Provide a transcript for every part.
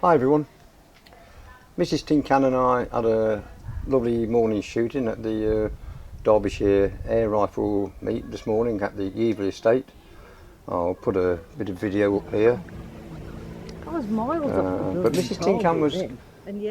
Hi everyone, Mrs TinCan and I had a lovely morning shooting at the Derbyshire Air Rifle Meet this morning at the Yeovil estate. I'll put a bit of video up here. I was miles off But Mrs TinCan was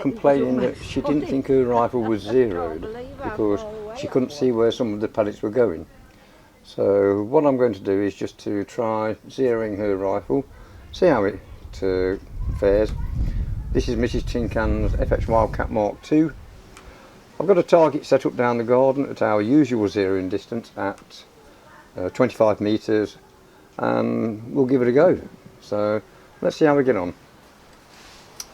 complaining that she didn't think her rifle was zeroed because she couldn't see where some of the pellets were going. So what I'm going to do is just to try zeroing her rifle, see how it fares. This is Mrs TinCan's FX Wildcat MK2. I've got a target set up down the garden at our usual zeroing distance at 25 metres, and we'll give it a go. So let's see how we get on.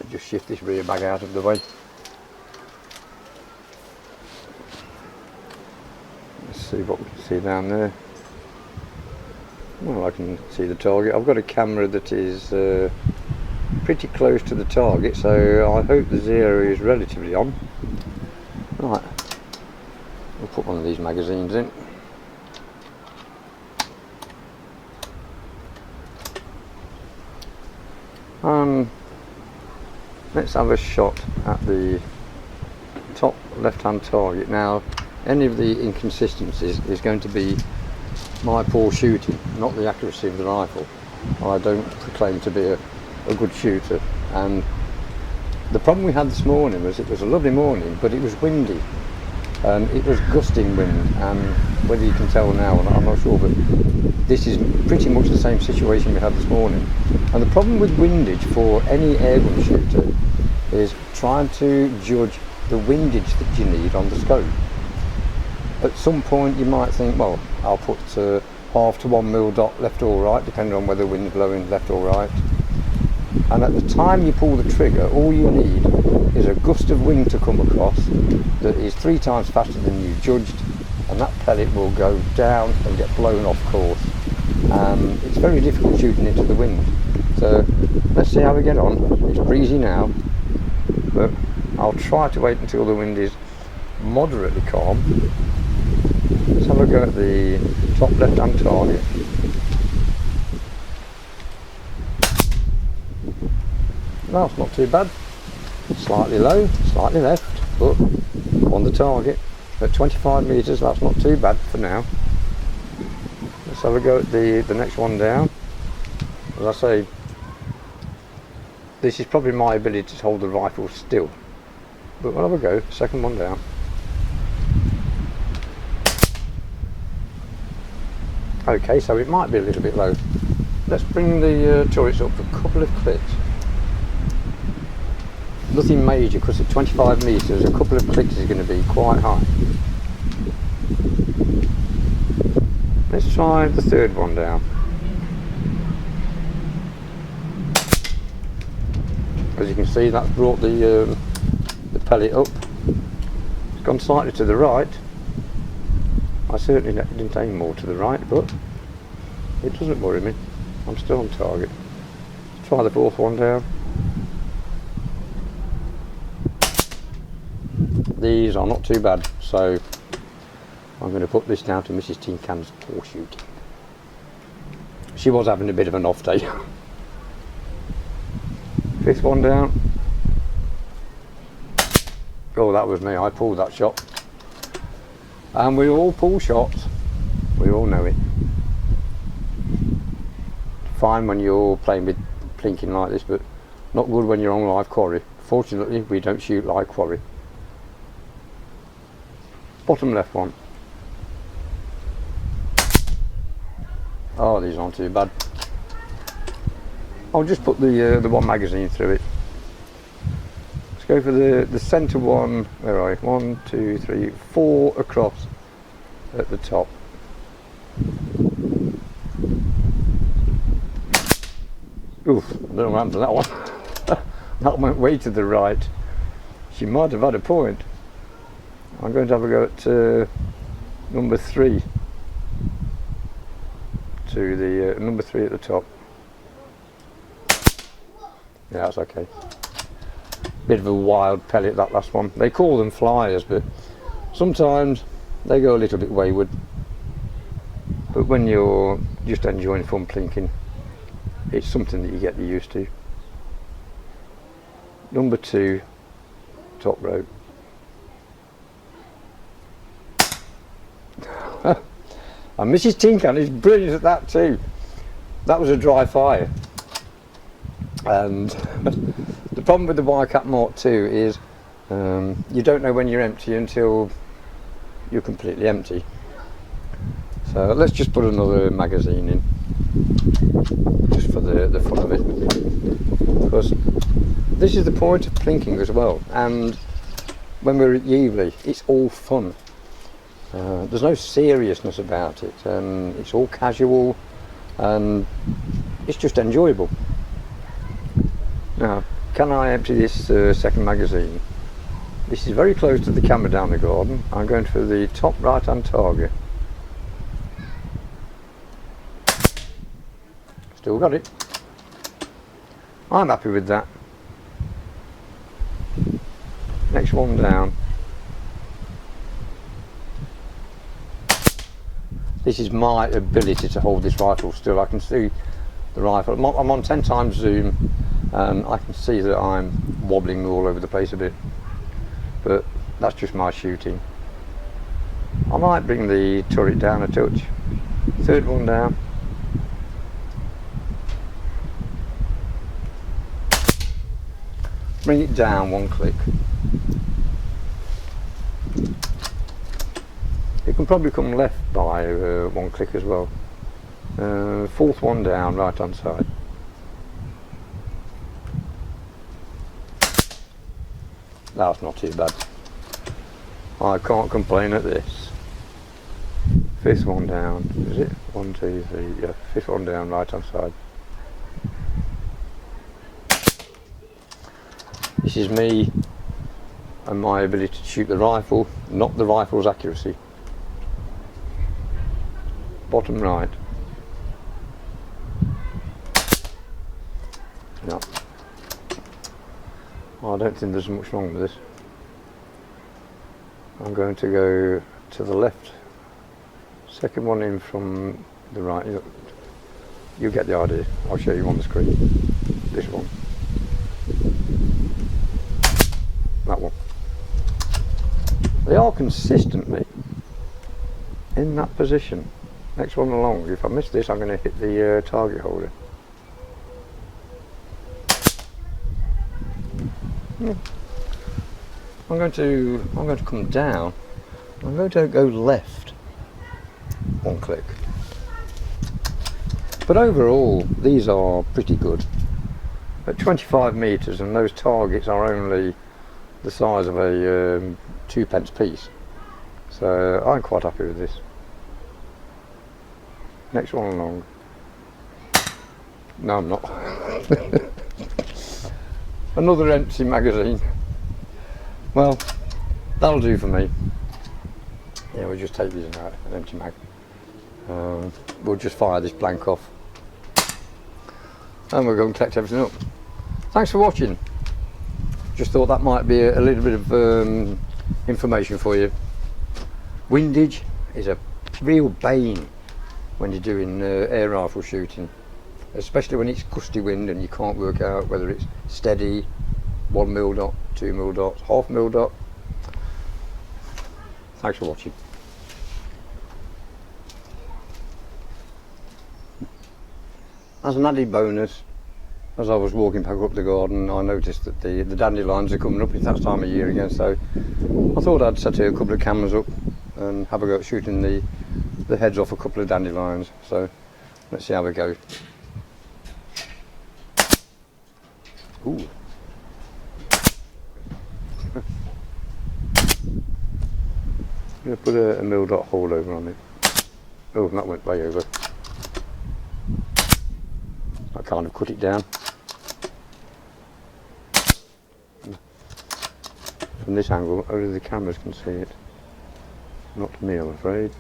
I'll just shift this rear bag out of the way. Let's see what we can see down there. Well, I can see the target. I've got a camera that is pretty close to the target, so I hope the zero is relatively on. Right, we'll put one of these magazines in. Let's have a shot at the top left hand target. Now, any of the inconsistencies is going to be my poor shooting, not the accuracy of the rifle. I don't proclaim to be a good shooter, and the problem we had this morning was it was a lovely morning, but it was windy and it was gusting wind, and whether you can tell now, I'm not sure, but this is pretty much the same situation we had this morning. And the problem with windage for any airgun shooter is trying to judge the windage that you need on the scope. At some point you might think, well, I'll put half to 1 mil dot left or right, depending on whether the wind's blowing left or right. And at the time you pull the trigger, all you need is a gust of wind to come across that is 3 times faster than you judged, and that pellet will go down and get blown off course. It's very difficult shooting into the wind. So let's see how we get on. It's breezy now, but I'll try to wait until the wind is moderately calm. Let's have a go at the top left hand target. That's not too bad. Slightly low, slightly left, but on the target. At 25 metres, that's not too bad for now. Let's have a go at the next one down. As I say, this is probably my ability to hold the rifle still. But we'll have a go, second one down. Okay, so it might be a little bit low. Let's bring the turrets up a couple of clicks. Nothing major, because at 25 metres a couple of clicks is going to be quite high. Let's try the third one down. As you can see, that's brought the pellet up. It's gone slightly to the right. I certainly didn't aim more to the right, but it doesn't worry me. I'm still on target. Let's try the fourth one down. These are not too bad, so I'm going to put this down to Mrs TinCan's poor shooting. She was having a bit of an off day. Fifth one down. Oh, that was me, I pulled that shot. And we all pull shots, we all know it. Fine when you're playing with plinking like this, but not good when you're on live quarry. Fortunately, we don't shoot live quarry. Bottom left one. Oh, these aren't too bad. I'll just put the one magazine through it. Let's go for the centre one. Where are we? 1, 2, 3, 4 across at the top. Oof, I don't know what happened to that one. That went way to the right. She might have had a point. I'm going to have a go at number 3. To the number 3 at the top. Yeah, that's okay. Bit of a wild pellet, that last one. They call them flyers, but sometimes they go a little bit wayward. But when you're just enjoying fun plinking, it's something that you get used to. number 2 top rope. And Mrs TinCan is brilliant at that too. That was a dry fire. And the problem with the Wildcat Mark II is you don't know when you're empty until you're completely empty. So let's just put another magazine in, just for the fun of it, because this is the point of plinking as well. And when we're at Yevley, it's all fun. There's no seriousness about it, and it's all casual, and it's just enjoyable. Now, can I empty this second magazine? This is very close to the camera down the garden. I'm going for the top right hand target. Still got it. I'm happy with that. Next one down. This is my ability to hold this rifle still. I can see the rifle. I'm on 10 times zoom, and I can see that I'm wobbling all over the place a bit. But that's just my shooting. I might bring the turret down a touch. Third one down. Bring it down 1 click. It can probably come left by 1 click as well. Fourth one down, right hand side. That's not too bad. I can't complain at this. Fifth one down, is it? 1, 2, 3, yeah, fifth one down, right hand side. This is me and my ability to shoot the rifle, not the rifle's accuracy. Bottom right. No. I don't think there's much wrong with this. I'm going to go to the left. Second one in from the right. You get the idea. I'll show you on the screen. This one. That one. They are consistently in that position. Next one along. If I miss this, I'm going to hit the target holder. Yeah. I'm going to come down. I'm going to go left 1 click. But overall, these are pretty good. At 25 metres, and those targets are only the size of a 2p piece. So I'm quite happy with this. Next one along. No, I'm not. Another empty magazine. Well, that'll do for me. Yeah, we'll just take these out, an empty mag. We'll just fire this blank off, and we'll go and collect everything up. Thanks for watching. Just thought that might be a little bit of information for you. Windage is a real bane when you're doing air rifle shooting, especially when it's gusty wind and you can't work out whether it's steady, 1mm dot, 2mm dot, 1/2mm dot. Thanks for watching. As an added bonus, as I was walking back up the garden, I noticed that the dandelions are coming up. It's that time of year again, so I thought I'd set a couple of cameras up and have a go at shooting the heads off a couple of dandelions. So let's see how we go. Ooh. I'm going to put a mil dot hold over on it. Oh, that went way over. I kind of cut it down. From this angle, only the cameras can see it. Not me, I'm afraid.